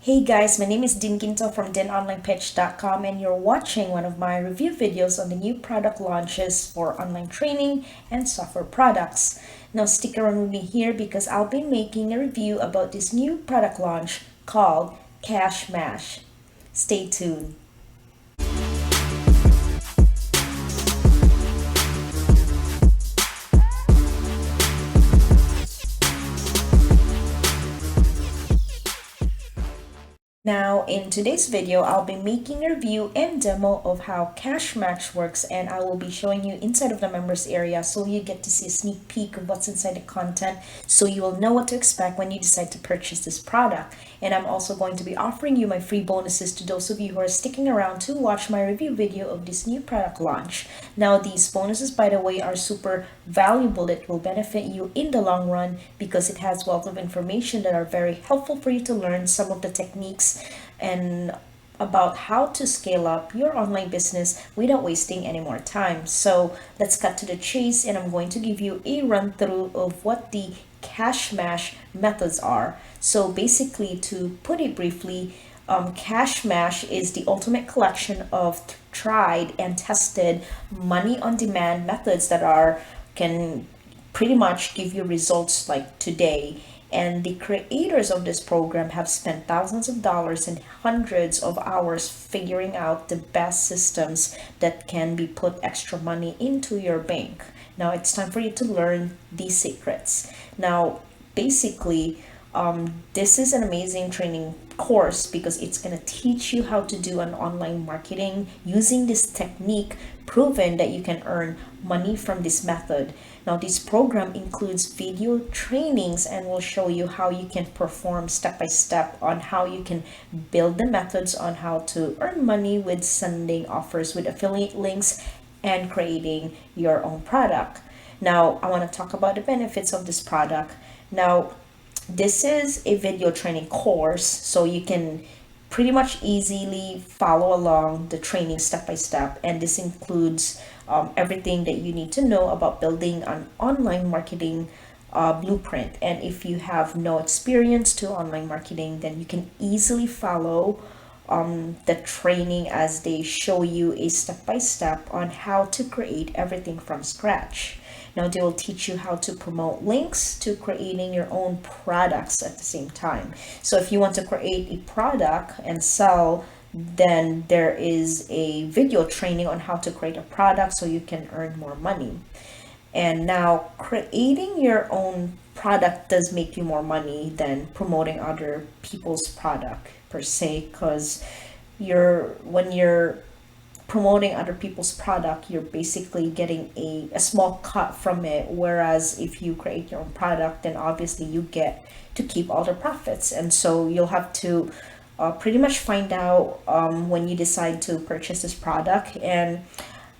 Hey guys, my name is Din Quinto from dinonlinepitch.com and you're watching one of my review videos on the new product launches for online training and software products. Now stick around with me here because I'll be making a review about this new product launch called Cash Mash. Stay tuned. Now, in today's video, I'll be making a review and demo of how Cash Match works, and I will be showing you inside of the members area so you get to see a sneak peek of what's inside the content so you will know what to expect when you decide to purchase this product. And I'm also going to be offering you my free bonuses to those of you who are sticking around to watch my review video of this new product launch. Now, these bonuses, by the way, are super valuable. It will benefit you in the long run because it has wealth of information that are very helpful for you to learn some of the techniques and about how to scale up your online business without wasting any more time. So let's cut to the chase, and I'm going to give you a run through of what the cash mash methods are. So basically, to put it briefly, cash mash is the ultimate collection of tried and tested money on demand methods that can pretty much give you results like today. And the creators of this program have spent thousands of dollars and hundreds of hours figuring out the best systems that can be put extra money into your bank. Now it's time for you to learn these secrets. Now, basically, this is an amazing training course because it's going to teach you how to do an online marketing using this technique, proven that you can earn money from this method. Now, this program includes video trainings and will show you how you can perform step by step on how you can build the methods on how to earn money with sending offers with affiliate links and creating your own product. Now, I want to talk about the benefits of this product. Now, this is a video training course, so you can pretty much easily follow along the training step by step, and this includes everything that you need to know about building an online marketing blueprint. And if you have no experience to online marketing, then you can easily follow the training as they show you a step by step on how to create everything from scratch. Now, they will teach you how to promote links to creating your own products at the same time. So if you want to create a product and sell, then there is a video training on how to create a product so you can earn more money. And now, creating your own product does make you more money than promoting other people's product per se, because when you're promoting other people's product, you're basically getting a small cut from it, whereas if you create your own product, then obviously you get to keep all the profits. And so you'll have to pretty much find out when you decide to purchase this product. And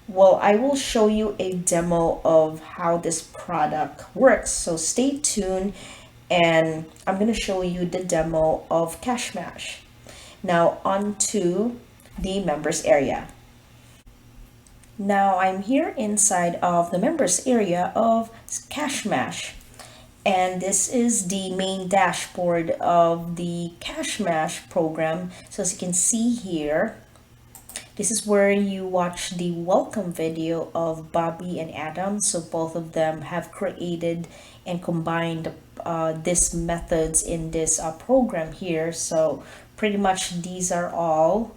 well, I will show you a demo of how this product works, so stay tuned, and I'm going to show you the demo of Cash Mash. Now on to the members area. Now I'm here inside of the members area of Cash Mash, and this is the main dashboard of the Cash Mash program. So as you can see here, this is where you watch the welcome video of Bobby and Adam. So both of them have created and combined these methods in this program here. So pretty much these are all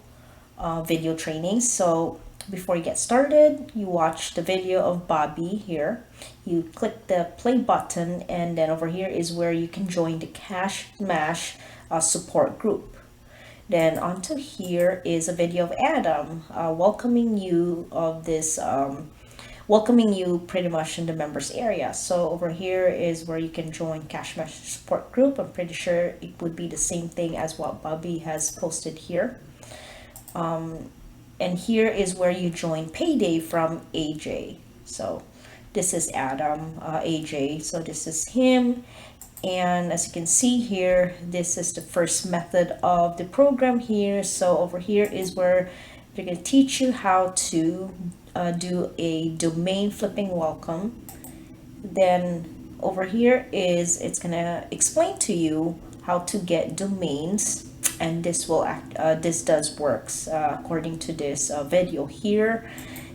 video trainings. So before you get started, you watch the video of Bobby here. You click the play button, and then over here is where you can join the Cash Mash support group. Then onto here is a video of Adam welcoming you pretty much in the members area. So over here is where you can join Cash Mash support group. I'm pretty sure it would be the same thing as what Bobby has posted here. And here is where you join Payday from AJ. So this is Adam, AJ. So this is him. And as you can see here, this is the first method of the program here. So over here is where they're going to teach you how to do a domain flipping welcome. Then over here is it's going to explain to you how to get domains and this will act this does works according to this video here.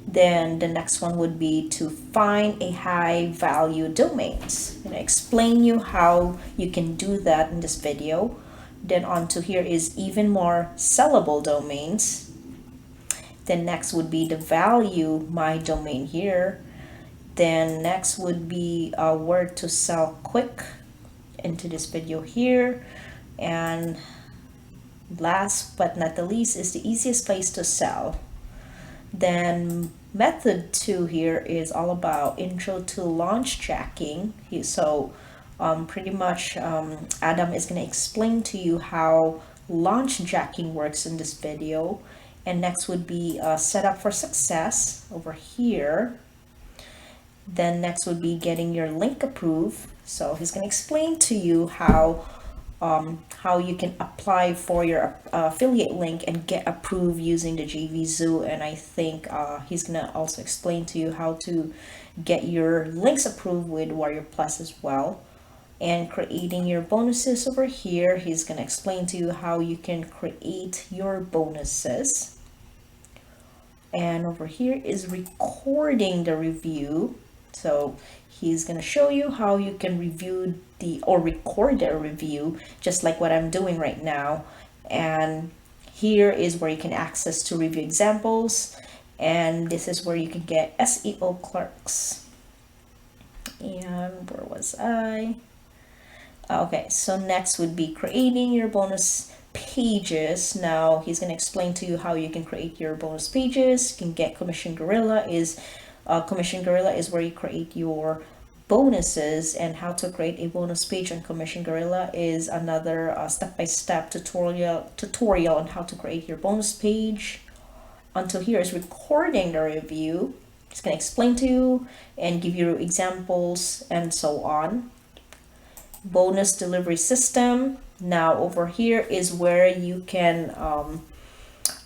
Then the next one would be to find a high value domains. I'm gonna explain you how you can do that in this video. Then on to here is even more sellable domains. Then next would be the value my domain here. Then next would be where to sell quick into this video here. And last but not the least is the easiest place to sell. Then method 2 here is all about intro to launch jacking. So pretty much Adam is going to explain to you how launch jacking works in this video. And next would be setup for success over here. Then next would be getting your link approved. So he's going to explain to you how you can apply for your affiliate link and get approved using the JVZoo. And I think he's going to also explain to you how to get your links approved with Warrior Plus as well. And creating your bonuses over here, he's going to explain to you how you can create your bonuses. And over here is recording the review. So he's going to show you how you can review or record a review, just like what I'm doing right now. And here is where you can access to review examples. And this is where you can get SEO clerks. And where was I? Okay, so next would be creating your bonus pages. Now he's going to explain to you how you can create your bonus pages. You can get Commission Gorilla is where you create your bonuses, and how to create a bonus page on Commission Gorilla is another step-by-step tutorial on how to create your bonus page. Until here is recording the review. It's going to explain to you and give you examples and so on. Bonus delivery system. Now over here is where you can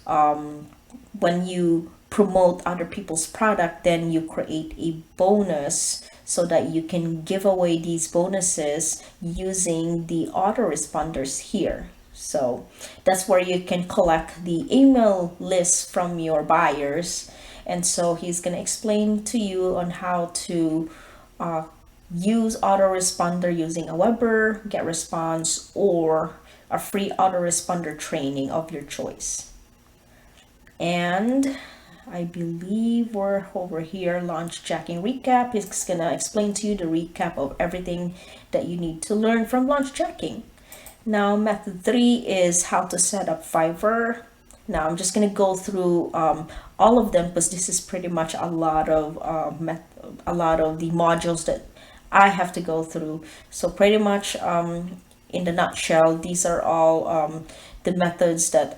when you promote other people's product, then you create a bonus so that you can give away these bonuses using the autoresponders here. So that's where you can collect the email list from your buyers. And so he's going to explain to you on how to use autoresponder using a Weber, GetResponse, or a free autoresponder training of your choice. And I believe we're over here, launch jacking recap. He's gonna explain to you the recap of everything that you need to learn from launch jacking. Now method 3 is how to set up Fiverr. Now I'm just gonna go through all of them, because this is pretty much a lot of the modules that I have to go through. So pretty much in the nutshell, these are all the methods that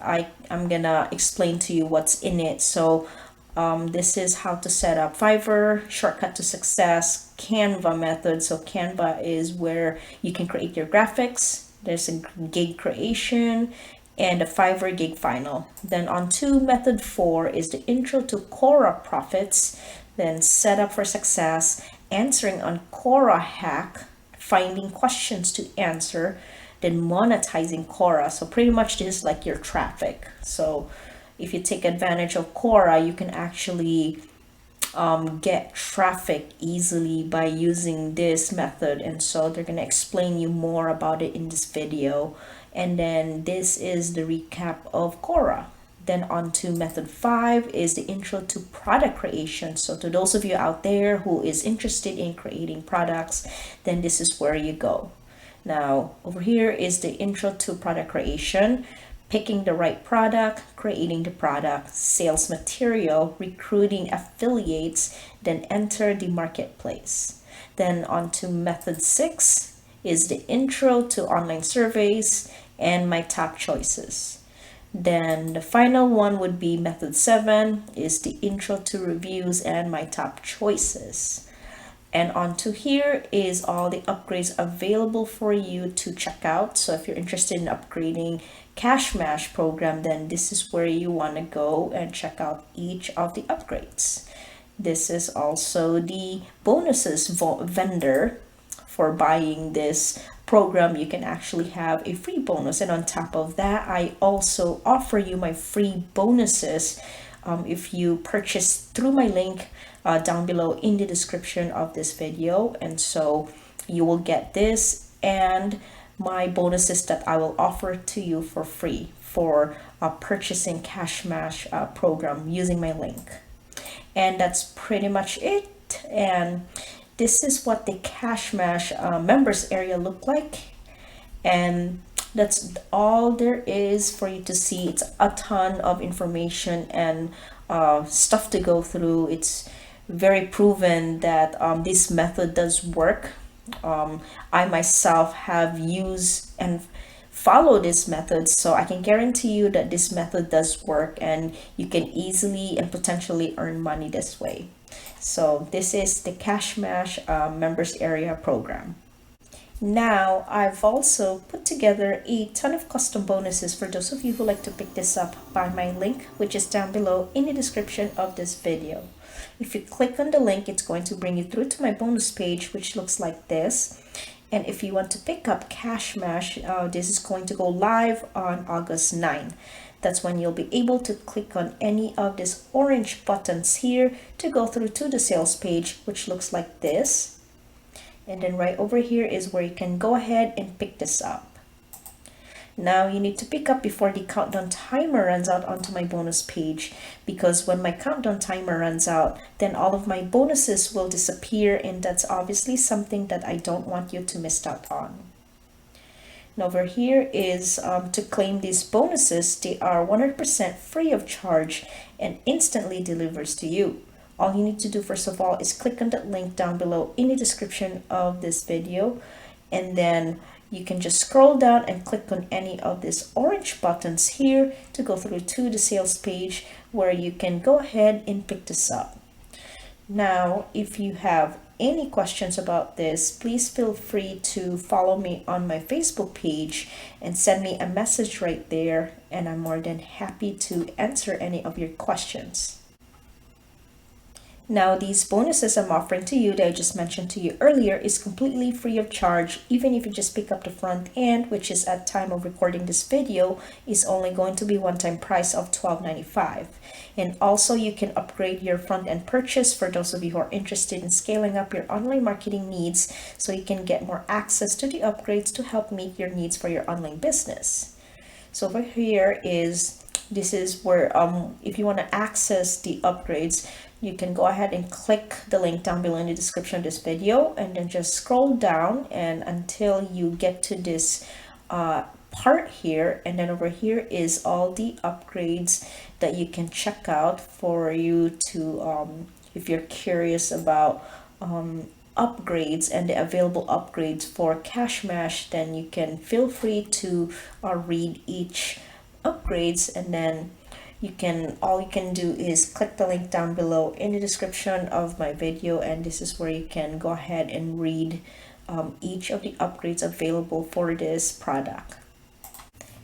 I'm gonna explain to you what's in it. So this is how to set up Fiverr, shortcut to success, Canva method. So Canva is where you can create your graphics. There's a gig creation and a Fiverr gig final. Then on to method 4 is the intro to Quora profits, then setup for success, answering on Quora hack, finding questions to answer, then monetizing Quora. So pretty much this is like your traffic. So if you take advantage of Quora, you can actually get traffic easily by using this method. And so they're going to explain you more about it in this video. And then this is the recap of Quora. Then on to method 5 is the intro to product creation. So to those of you out there who is interested in creating products, then this is where you go. Now over here is the intro to product creation, picking the right product, creating the product, sales material, recruiting affiliates, then enter the marketplace. Then on to method 6 is the intro to online surveys and my top choices. Then the final one would be method 7 is the intro to reviews and my top choices. And on to here is all the upgrades available for you to check out. So if you're interested in upgrading Cashmash program, then this is where you want to go and check out each of the upgrades. This is also the bonuses vendor for buying this program, you can actually have a free bonus. And on top of that, I also offer you my free bonuses if you purchase through my link down below in the description of this video. And so you will get this and my bonuses that I will offer to you for free for purchasing Cashmash program using my link. And that's pretty much it. And this is what the Cashmash members area look like. And that's all there is for you to see. It's a ton of information and stuff to go through. It's very proven that this method does work. I myself have used and follow this method, so I can guarantee you that this method does work and you can easily and potentially earn money this way. So this is the Cashmash members area program. Now I've also put together a ton of custom bonuses for those of you who like to pick this up by my link, which is down below in the description of this video. If you click on the link, it's going to bring you through to my bonus page, which looks like this. And if you want to pick up Cashmash, this is going to go live on August 9. That's when you'll be able to click on any of these orange buttons here to go through to the sales page, which looks like this. And then right over here is where you can go ahead and pick this up. Now you need to pick up before the countdown timer runs out onto my bonus page, because when my countdown timer runs out, then all of my bonuses will disappear, and that's obviously something that I don't want you to miss out on. Now over here is to claim these bonuses. They are 100% free of charge and instantly delivers to you. All you need to do first of all is click on that link down below in the description of this video, and then you can just scroll down and click on any of these orange buttons here to go through to the sales page where you can go ahead and pick this up. Now, if you have any questions about this, please feel free to follow me on my Facebook page and send me a message right there, and I'm more than happy to answer any of your questions. Now, these bonuses I'm offering to you that I just mentioned to you earlier is completely free of charge, even if you just pick up the front end, which is at time of recording this video is only going to be one-time price of $12.95. And also you can upgrade your front end purchase for those of you who are interested in scaling up your online marketing needs, so you can get more access to the upgrades to help meet your needs for your online business. So over here this is where if you want to access the upgrades, you can go ahead and click the link down below in the description of this video, and then just scroll down and until you get to this part here, and then over here is all the upgrades that you can check out for you to if you're curious about upgrades and the available upgrades for Cashmash, then you can feel free to read each upgrades, and then all you can do is click the link down below in the description of my video, and this is where you can go ahead and read each of the upgrades available for this product.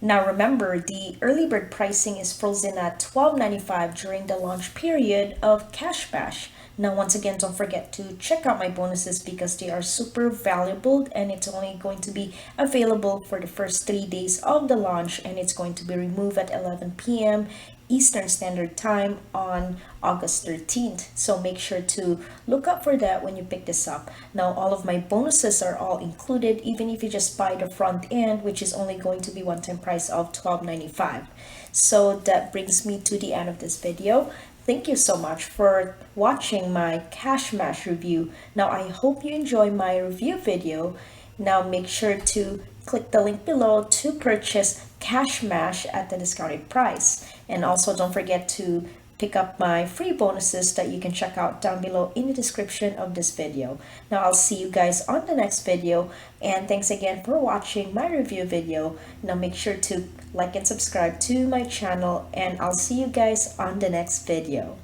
Now remember, the early bird pricing is frozen at $12.95 during the launch period of Cashmash. Now once again, don't forget to check out my bonuses because they are super valuable, and it's only going to be available for the first 3 days of the launch, and it's going to be removed at 11 p.m. Eastern Standard Time on August 13th. So make sure to look up for that when you pick this up. Now all of my bonuses are all included, even if you just buy the front end, which is only going to be one-time price of $12.95. So that brings me to the end of this video. Thank you so much for watching my Cashmash review. Now I hope you enjoy my review video. Now make sure to click the link below to purchase Cashmash at the discounted price. And also don't forget to pick up my free bonuses that you can check out down below in the description of this video. Now I'll see you guys on the next video, and thanks again for watching my review video. Now make sure to like and subscribe to my channel, and I'll see you guys on the next video.